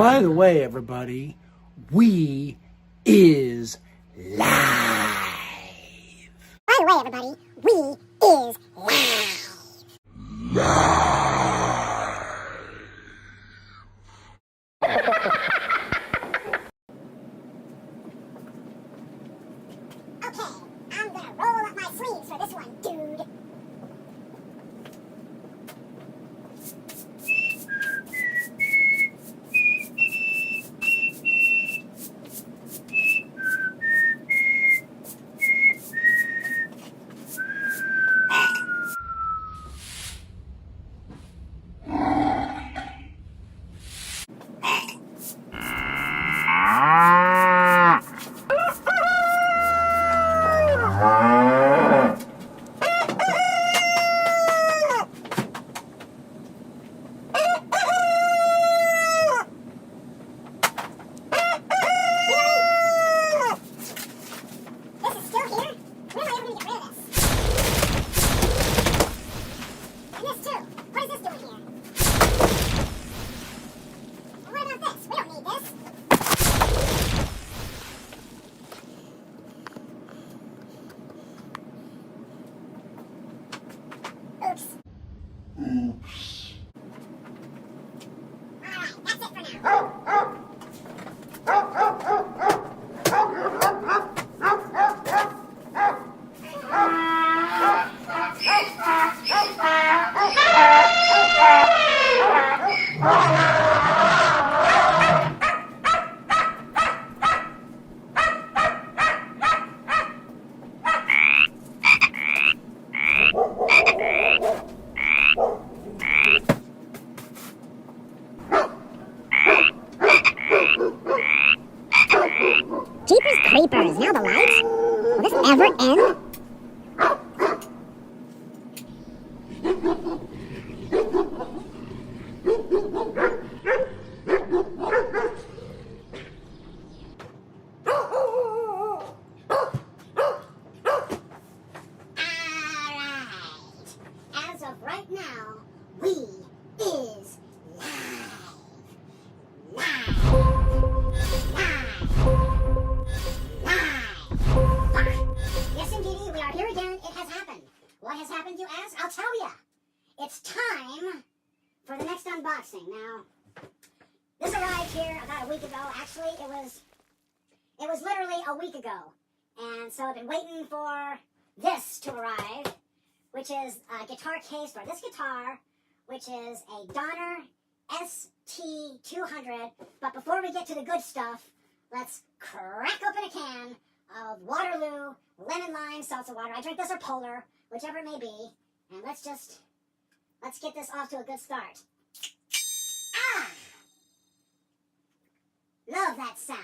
By the way, everybody, we is live. By the way, everybody, we is Okay, I'm gonna roll up my sleeves for this one, dude. Oops. Alright, that's it for now. Jeepers creepers, now the lights? Will this ever end? Alright. As of right now, we is live. Yes, indeedy, we are here again. It has happened. What has happened, you ask? I'll tell you. It's time for the next unboxing. Now, this arrived here about a week ago. Actually, it was literally a week ago. And so I've been waiting for this to arrive, which is a guitar case for this guitar, which is a Donner DST-200. But before we get to the good stuff, let's crack open a can of Waterloo lemon lime seltzer water. I drink this or Polar, whichever it may be. And let's get this off to a good start. Ah! Love that sound.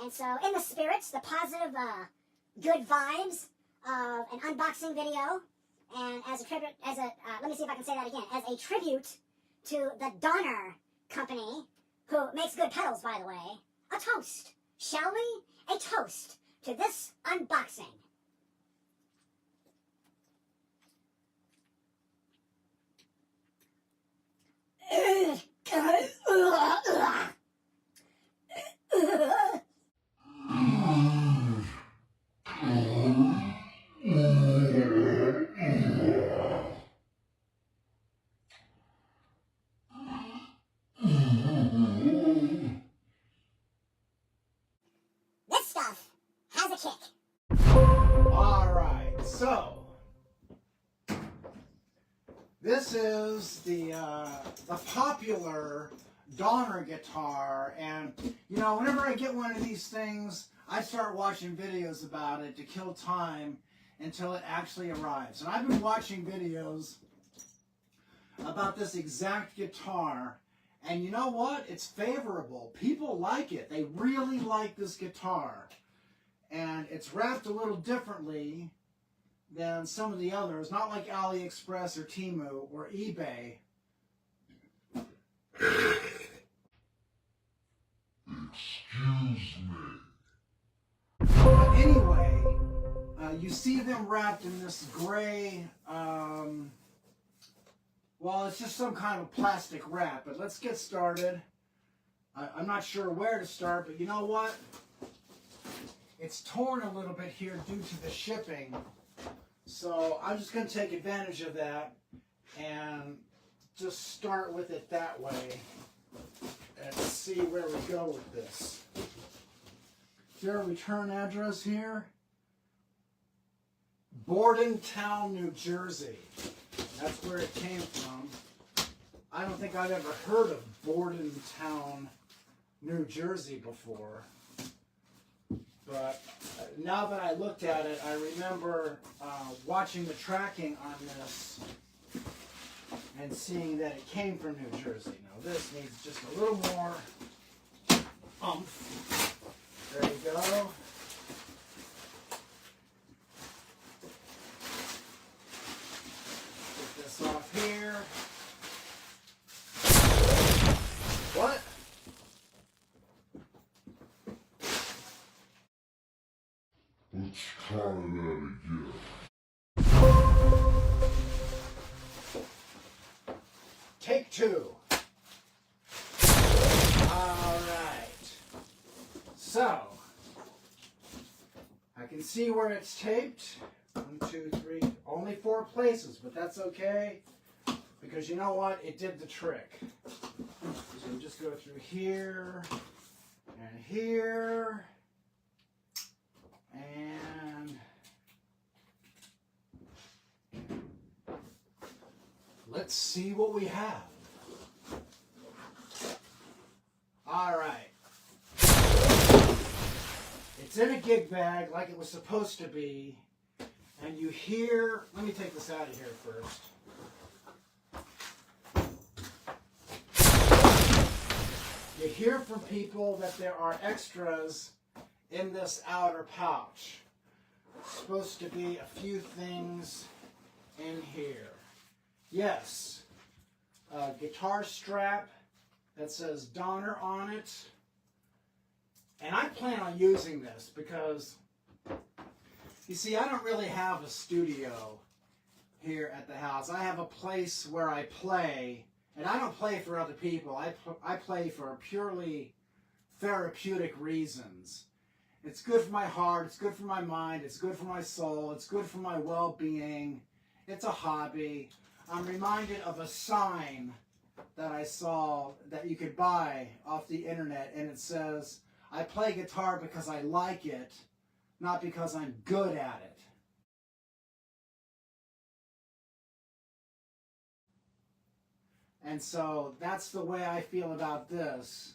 And so, in the spirits, the positive, good vibes of an unboxing video, and as a tribute, let me see if I can say that again, as a tribute to the Donner Company, who makes good pedals, by the way, a toast, shall we? A toast to this unboxing. This stuff has a kick. Alright, so this is the popular Donner guitar, and you know, whenever I get one of these things, I start watching videos about it to kill time until it actually arrives. And I've been watching videos about this exact guitar, and you know what? It's favorable. People like it. They really like this guitar. And it's wrapped a little differently than some of the others, not like AliExpress or Temu or eBay. Excuse me. But anyway, you see them wrapped in this gray Well, it's just some kind of plastic wrap, but let's get started. I'm not sure where to start, but you know what? It's torn a little bit here due to the shipping. So I'm just going to take advantage of that and just start with it that way and see where we go with this. Your return address here, Bordentown, New Jersey. That's where it came from. I don't think I've ever heard of Bordentown, New Jersey before. But now that I looked at it, I remember watching the tracking on this and seeing that it came from New Jersey. Now this needs just a little more oomph. There you go. Get this off here. What? Let's try that again. Take two. All right. So, I can see where it's taped. 1, 2, 3, only 4 places, but that's okay. Because you know what? It did the trick. So we just go through here, and here, and let's see what we have. All right. It's in a gig bag like it was supposed to be. And you hear, let me take this out of here first. You hear from people that there are extras in this outer pouch. It's supposed to be a few things in here. Yes, a guitar strap that says Donner on it. And I plan on using this because, you see, I don't really have a studio here at the house. I have a place where I play, and I don't play for other people. I play for purely therapeutic reasons. It's good for my heart, it's good for my mind, it's good for my soul, it's good for my well-being. It's a hobby. I'm reminded of a sign that I saw that you could buy off the internet, and it says, I play guitar because I like it, not because I'm good at it. And so that's the way I feel about this.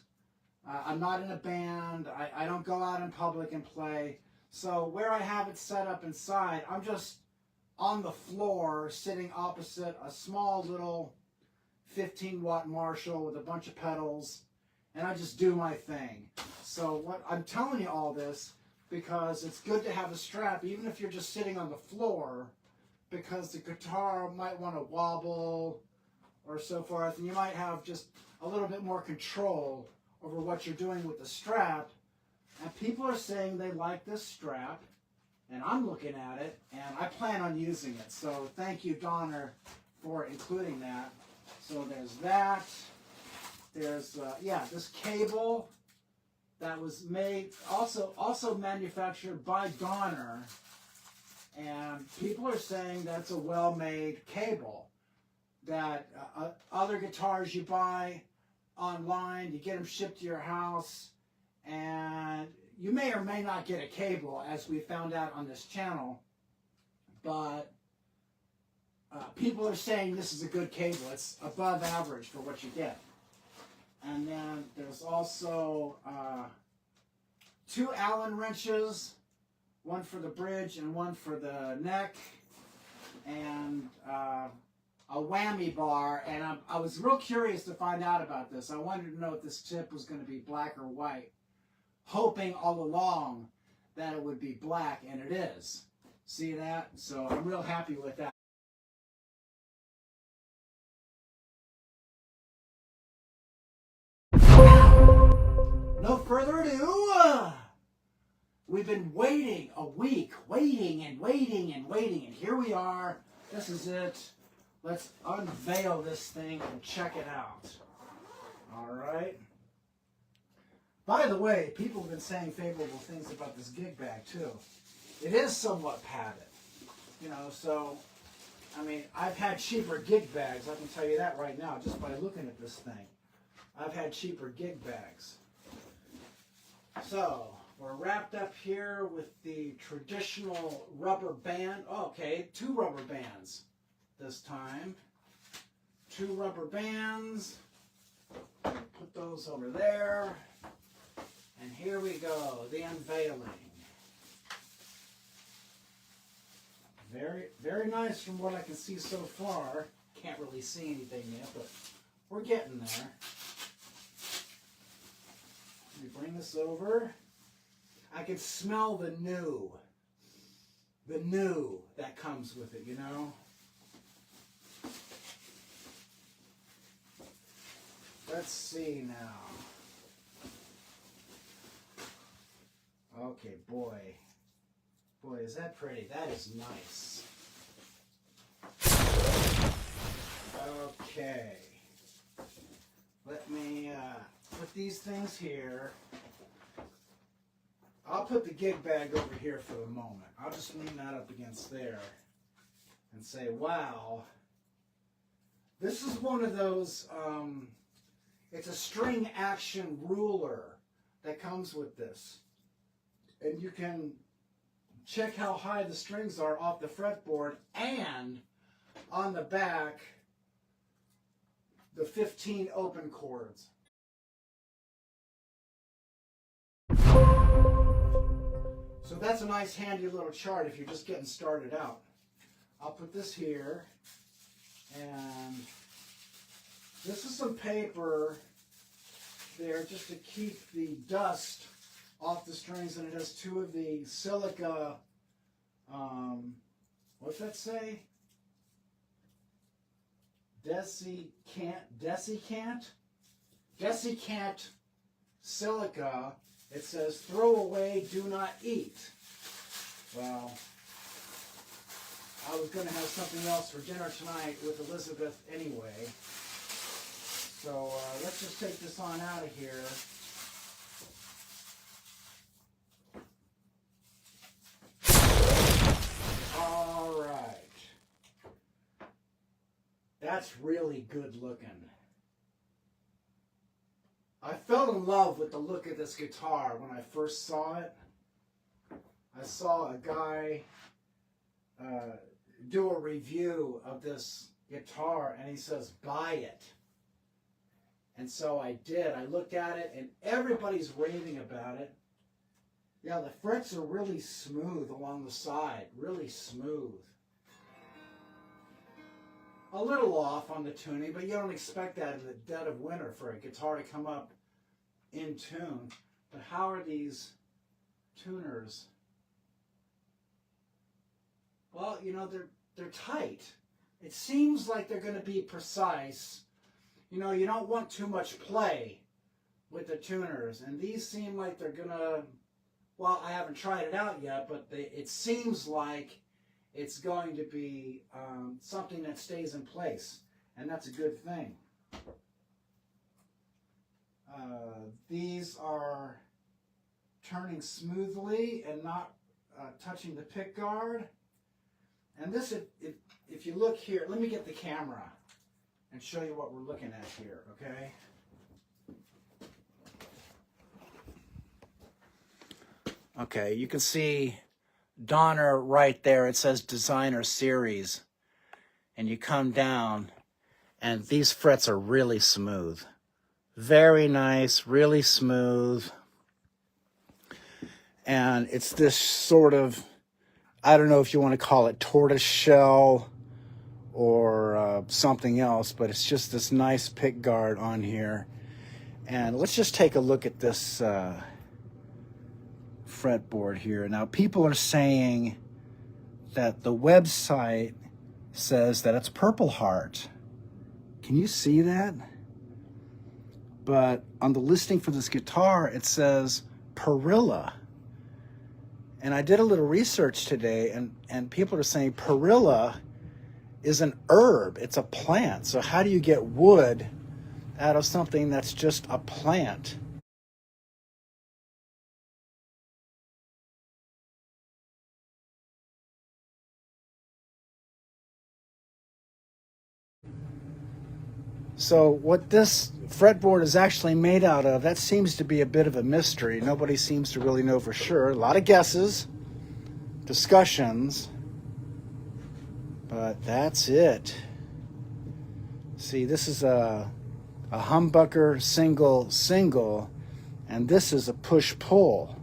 I'm not in a band. I don't go out in public and play. So where I have it set up inside, I'm just on the floor sitting opposite a small little 15-watt Marshall with a bunch of pedals, and I just do my thing. So what I'm telling you all this because it's good to have a strap, even if you're just sitting on the floor, because the guitar might want to wobble or so forth, and you might have just a little bit more control over what you're doing with the strap. And people are saying they like this strap, and I'm looking at it, and I plan on using it. So thank you, Donner, for including that. So there's that. There's, this cable that was made, also manufactured by Donner. And people are saying that's a well-made cable. That other guitars you buy online, you get them shipped to your house, and you may or may not get a cable, as we found out on this channel. But people are saying this is a good cable. It's above average for what you get. And then there's also 2 Allen wrenches, one for the bridge and one for the neck, and a whammy bar. And I was real curious to find out about this. I wanted to know if this tip was going to be black or white, hoping all along that it would be black, and it is. See that? So I'm real happy with that. No further ado, we've been waiting a week, waiting and waiting and waiting, and here we are. This is it. let's unveil this thing and check it out. All right. By the way, people have been saying favorable things about this gig bag too. It is somewhat padded, you know, so, I mean, I've had cheaper gig bags, I can tell you that right now, just by looking at this thing. I've had cheaper gig bags. So, we're wrapped up here with the traditional rubber band. Oh, okay, 2 rubber bands this time. 2 rubber bands. Put those over there. And here we go, the unveiling. Very, very nice from what I can see so far. Can't really see anything yet, but we're getting there. Let me bring this over. I can smell the new that comes with it, you know? Let's see now. Okay, boy, is that pretty. That is nice. Okay. Let me put these things here. I'll put the gig bag over here for the moment. I'll just lean that up against there and say, wow. This is one of those, it's a string action ruler that comes with this. And you can check how high the strings are off the fretboard, and on the back, the 15 open chords. So that's a nice handy little chart if you're just getting started out. I'll put this here, and this is some paper there just to keep the dust off the strings, and it has 2 of the silica, what's that say? Desiccant silica. It says, throw away, do not eat. Well, I was going to have something else for dinner tonight with Elizabeth anyway. So let's just take this on out of here. All right. That's really good looking. I fell in love with the look of this guitar when I first saw it. I saw a guy do a review of this guitar, and he says, buy it. And so I did. I looked at it, and everybody's raving about it. Yeah, the frets are really smooth along the side, really smooth. A little off on the tuning, but you don't expect that in the dead of winter for a guitar to come up in tune. But how are these tuners? Well, you know, they're tight. It seems like they're going to be precise. You know, you don't want too much play with the tuners, and these seem like they're going to, well, I haven't tried it out yet, but it seems like it's going to be something that stays in place, and that's a good thing. These are turning smoothly and not touching the pick guard. And this, if you look here, let me get the camera and show you what we're looking at here, okay? Okay, you can see Donner right there. It says Designer Series. And you come down, and these frets are really smooth. Very nice, really smooth. And it's this sort of, I don't know if you want to call it tortoise shell or something else, but it's just this nice pick guard on here. And let's just take a look at this fretboard here. Now, people are saying that the website says that it's Purple Heart. Can you see that? But on the listing for this guitar, it says Perilla. And I did a little research today, and people are saying Perilla is an herb. It's a plant. So how do you get wood out of something that's just a plant? So what this fretboard is actually made out of, that seems to be a bit of a mystery. Nobody seems to really know for sure. A lot of guesses, discussions, but that's it. See, this is a humbucker single, and this is a push-pull.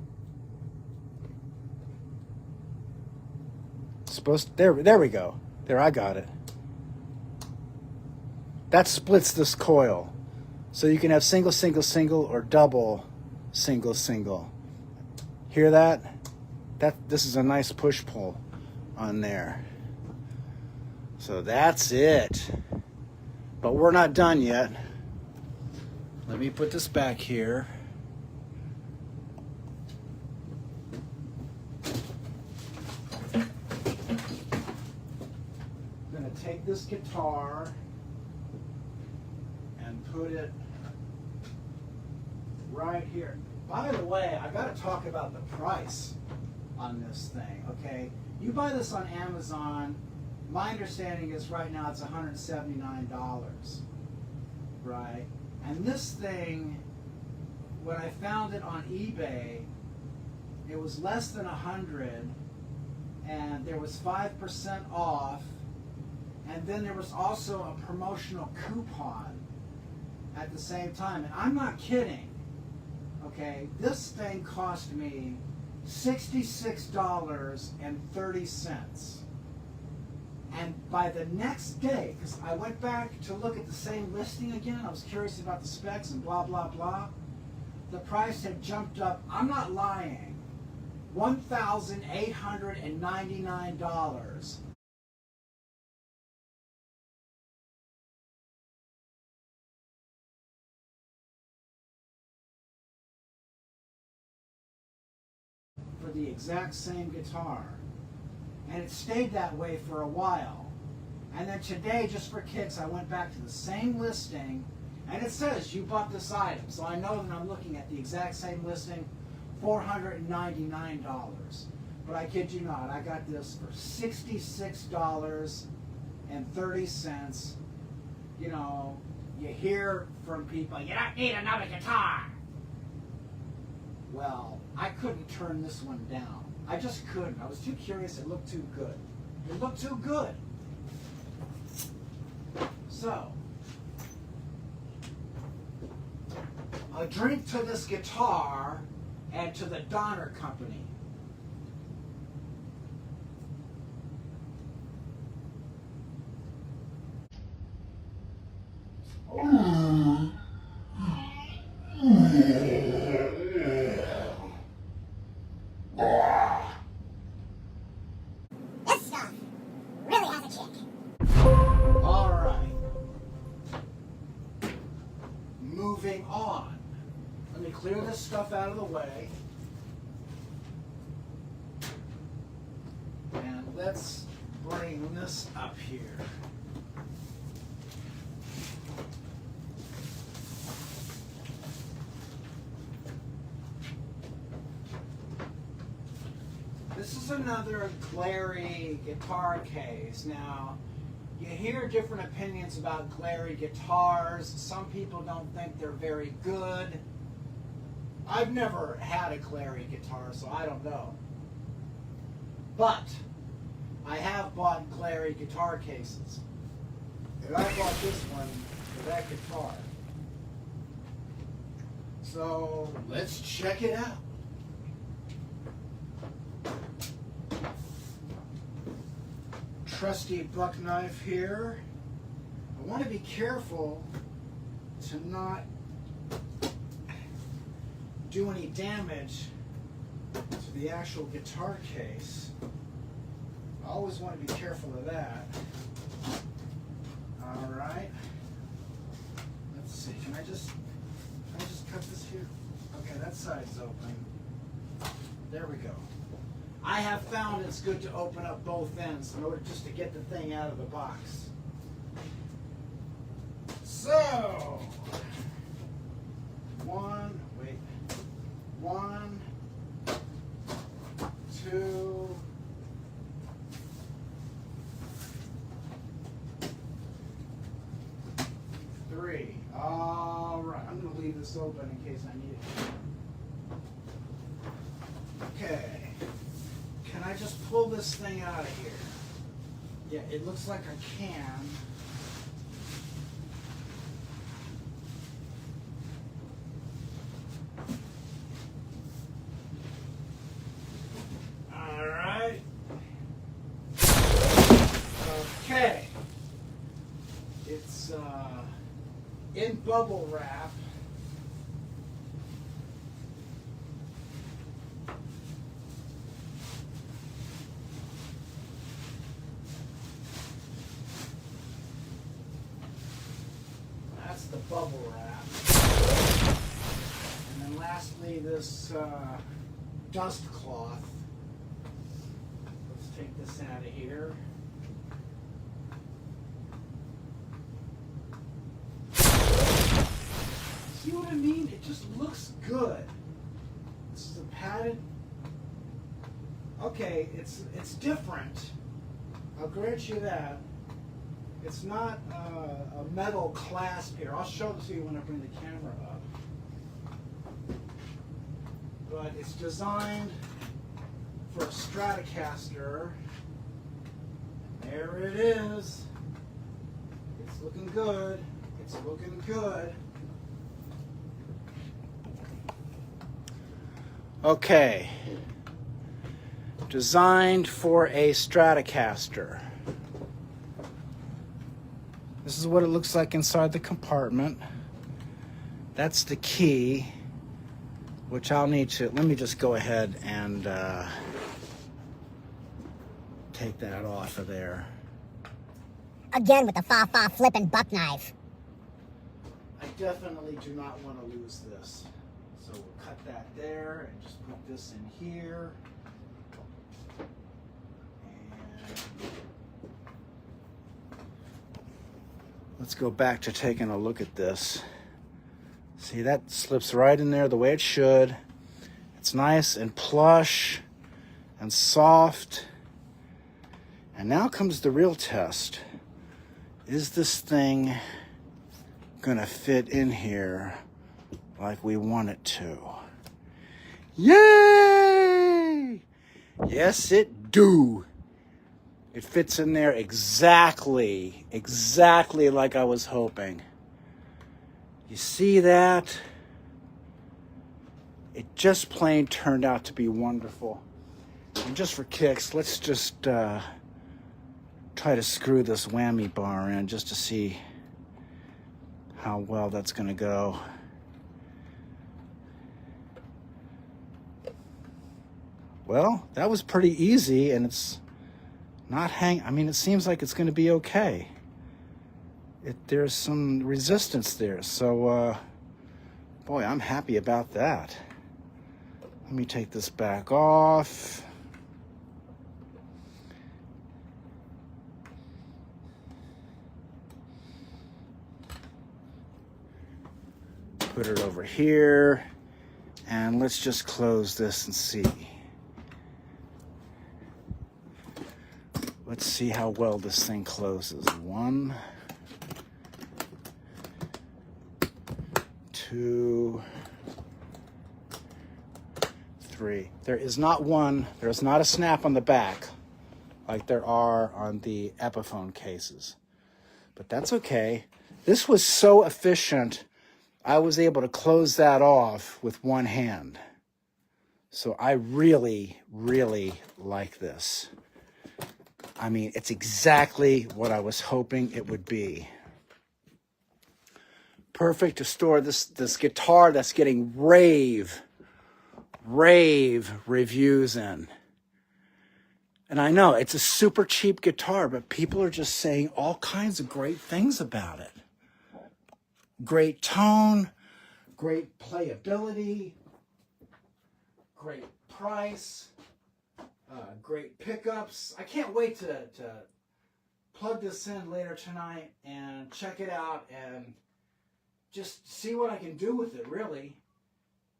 There we go. There, I got it. That splits this coil. So you can have single, or double single. Hear that? This is a nice push-pull on there. So that's it. But we're not done yet. Let me put this back here. I'm gonna take this guitar and put it right here. By the way, I gotta talk about the price on this thing, okay? You buy this on Amazon, my understanding is right now it's $179, right? And this thing, when I found it on eBay, it was less than 100, and there was 5% off, and then there was also a promotional coupon at the same time. And I'm not kidding, okay? This thing cost me $66.30. And by the next day, because I went back to look at the same listing again, I was curious about the specs and blah, blah, blah, the price had jumped up, I'm not lying, $1,899. For the exact same guitar. And it stayed that way for a while. And then today, just for kicks, I went back to the same listing, and it says you bought this item. So I know that I'm looking at the exact same listing, $499. But I kid you not, I got this for $66.30. You know, you hear from people, you don't need another guitar. Well, I couldn't turn this one down. I just couldn't. I was too curious. It looked too good. It looked too good. So, a drink to this guitar and to the Donner Company. This stuff really has a kick. All right. Moving on. Let me clear this stuff out of the way. And let's bring this up here. This is another glary guitar case. Now, you hear different opinions about glary guitars. Some people don't think they're very good. I've never had a glary guitar, so I don't know. But I have bought glary guitar cases. And I bought this one for that guitar. So let's check it out. Trusty buck knife here. I want to be careful to not do any damage to the actual guitar case. I always want to be careful of that. All right. Let's see. Can I just cut this here? Okay, that side's open. There we go. I have found it's good to open up both ends in order just to get the thing out of the box. So, one, 2, 3. All right, I'm going to leave this open in case I need it. Okay. Can I just pull this thing out of here? Yeah, it looks like I can. All right. Okay. It's in bubble wrap. That's the bubble wrap. And then lastly, this dust cloth. Let's take this out of here. See what I mean? It just looks good. This is a padded. Okay, it's different. I'll grant you that. It's not a metal clasp here. I'll show it to you when I bring the camera up. But it's designed for a Stratocaster. There it is. It's looking good. It's looking good. Okay. Designed for a Stratocaster. This is what it looks like inside the compartment. That's the key, which I'll need to, let me just go ahead and take that off of there. Again with the fa-fa flippin' buck knife. I definitely do not want to lose this. So we'll cut that there and just put this in here. And let's go back to taking a look at this. See, that slips right in there the way it should. It's nice and plush and soft. And now comes the real test. Is this thing gonna fit in here like we want it to? Yay! Yes, it do. It fits in there exactly like I was hoping. You see that? It just plain turned out to be wonderful. And just for kicks, let's just try to screw this whammy bar in just to see how well that's going to go. Well, that was pretty easy, and it's not I mean, it seems like it's going to be okay. There's some resistance there, so boy, I'm happy about that. Let me take this back off. Put it over here, and let's just close this and see. Let's see how well this thing closes. 1, 2, 3. There is not a snap on the back like there are on the Epiphone cases. But that's okay. This was so efficient, I was able to close that off with one hand. So I really, really like this. I mean, it's exactly what I was hoping it would be. Perfect to store this guitar that's getting rave reviews in. And I know it's a super cheap guitar, but people are just saying all kinds of great things about it. Great tone, great playability, great price, pickups. I can't wait to plug this in later tonight and check it out and just see what I can do with it, really.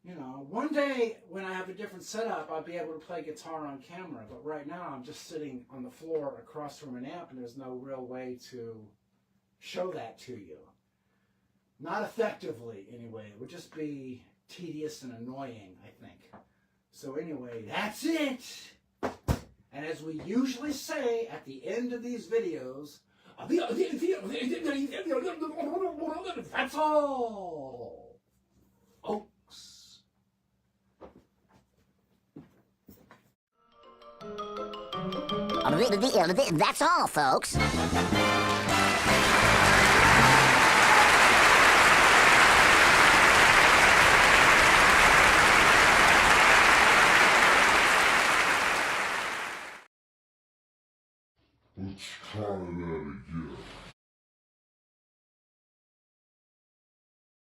You know, one day when I have a different setup, I'll be able to play guitar on camera. But right now, I'm just sitting on the floor across from an amp, and there's no real way to show that to you. Not effectively, anyway. It would just be tedious and annoying, I think. So anyway, that's it. And as we usually say at the end of these videos, that's all, folks. That's all, folks. Let's try that again.